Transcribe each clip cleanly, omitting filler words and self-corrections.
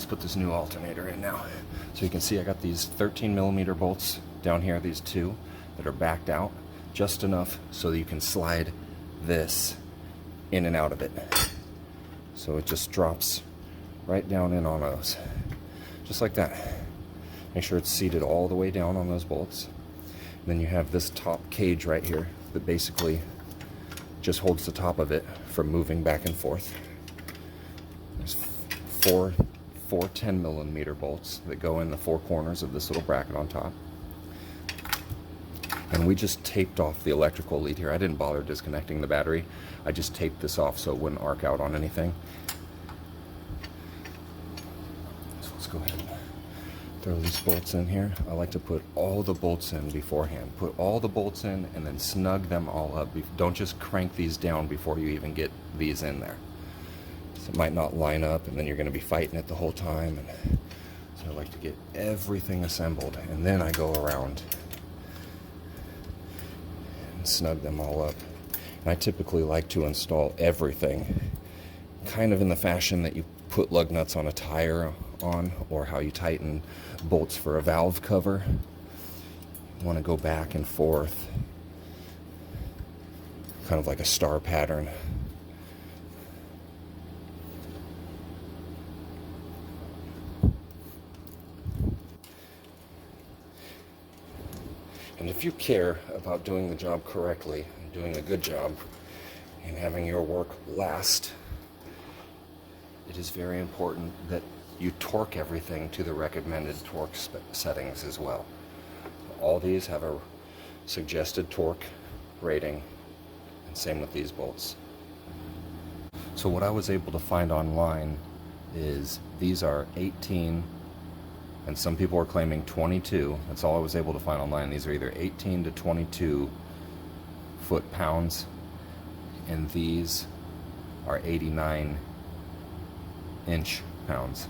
let's put this new alternator in now. So you can see I got these 13mm bolts down here, these two that are backed out, just enough so that you can slide this in and out of it. So it just drops right down in on those, just like that. Make sure it's seated all the way down on those bolts. And then you have this top cage right here that basically just holds the top of it from moving back and forth. There's four 10mm bolts that go in the four corners of this little bracket on top. And we just taped off the electrical lead here. I didn't bother disconnecting the battery. I just taped this off so it wouldn't arc out on anything. So let's go ahead and throw these bolts in here. I like to put all the bolts in beforehand. Put all the bolts in and then snug them all up. Don't just crank these down before you even get these in there. So it might not line up and then you're going to be fighting it the whole time. And so I like to get everything assembled and then I go around and snug them all up. And I typically like to install everything kind of in the fashion that you put lug nuts on a tire on, or how you tighten bolts for a valve cover. You want to go back and forth, kind of like a star pattern. And if you care about doing the job correctly, and doing a good job, and having your work last, it is very important that you torque everything to the recommended torque settings as well. All these have a suggested torque rating, and same with these bolts. So what I was able to find online is these are 18, and some people are claiming 22. That's all I was able to find online. These are either 18 to 22 foot-pounds, and these are 89 inch-pounds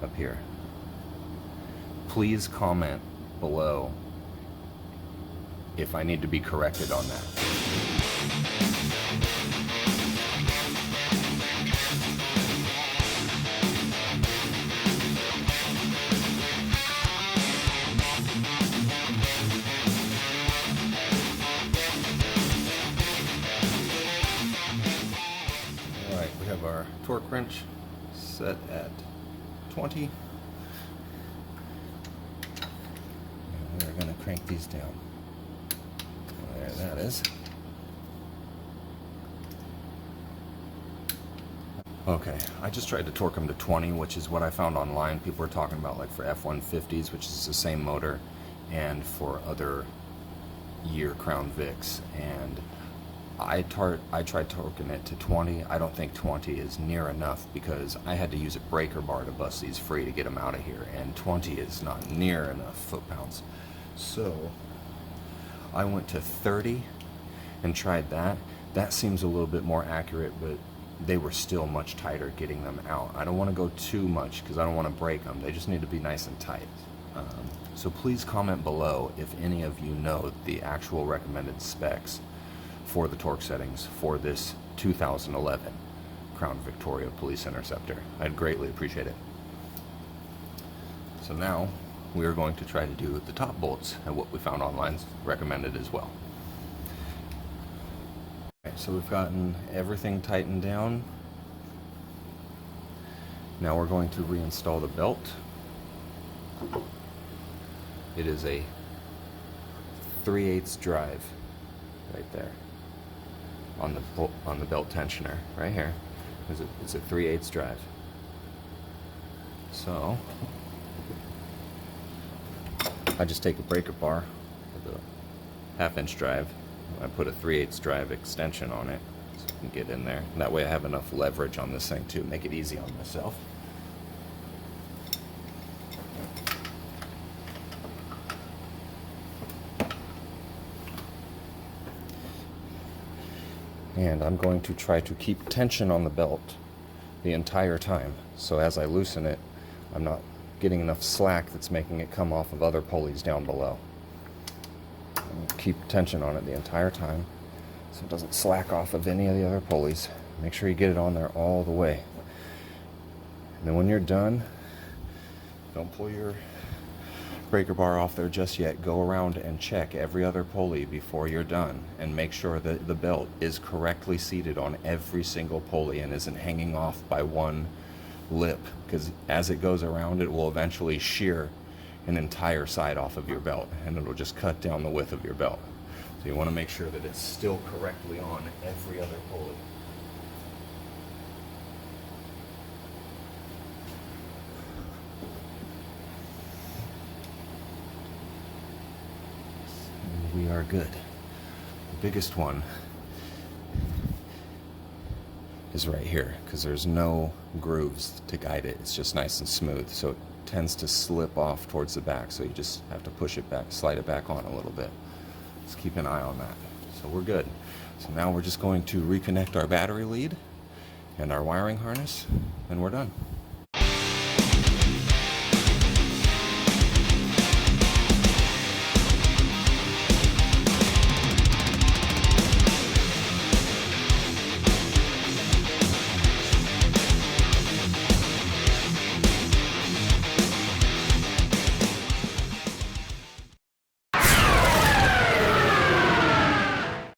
up here. Please comment below if I need to be corrected on that. Alright, we have our torque wrench set at 20. And we're going to crank these down. There that is. Okay, I just tried to torque them to 20, which is what I found online. People are talking about like for F-150s, which is the same motor, and for other year Crown Vics. And I tried torquing it to 20. I don't think 20 is near enough because I had to use a breaker bar to bust these free to get them out of here, and 20 is not near enough foot-pounds. So I went to 30 and tried that. That seems a little bit more accurate, but they were still much tighter getting them out. I don't want to go too much because I don't want to break them. They just need to be nice and tight. So please comment below if any of you know the actual recommended specs for the torque settings for this 2011 Crown Victoria Police Interceptor. I'd greatly appreciate it. So now we are going to try to do the top bolts and what we found online recommended as well. Okay, so we've gotten everything tightened down. Now we're going to reinstall the belt. It is a 3/8 drive right there on the belt tensioner right here. It's a 3/8 drive. So I just take a breaker bar with a 1/2-inch drive. I put a 3/8 drive extension on it so I can get in there. And that way I have enough leverage on this thing to make it easy on myself. And I'm going to try to keep tension on the belt the entire time. So as I loosen it, I'm not getting enough slack that's making it come off of other pulleys down below. Keep tension on it the entire time so it doesn't slack off of any of the other pulleys. Make sure you get it on there all the way. And then when you're done, don't pull your breaker bar off there just yet. Go around and check every other pulley before you're done and make sure that the belt is correctly seated on every single pulley and isn't hanging off by one lip, because as it goes around it will eventually shear an entire side off of your belt and it'll just cut down the width of your belt. So you want to make sure that it's still correctly on every other pulley. We are good. The biggest one is right here because there's no grooves to guide it. It's just nice and smooth, so it tends to slip off towards the back, so you just have to push it back, slide it back on a little bit. Just keep an eye on that. So we're good. So now we're just going to reconnect our battery lead and our wiring harness and we're done.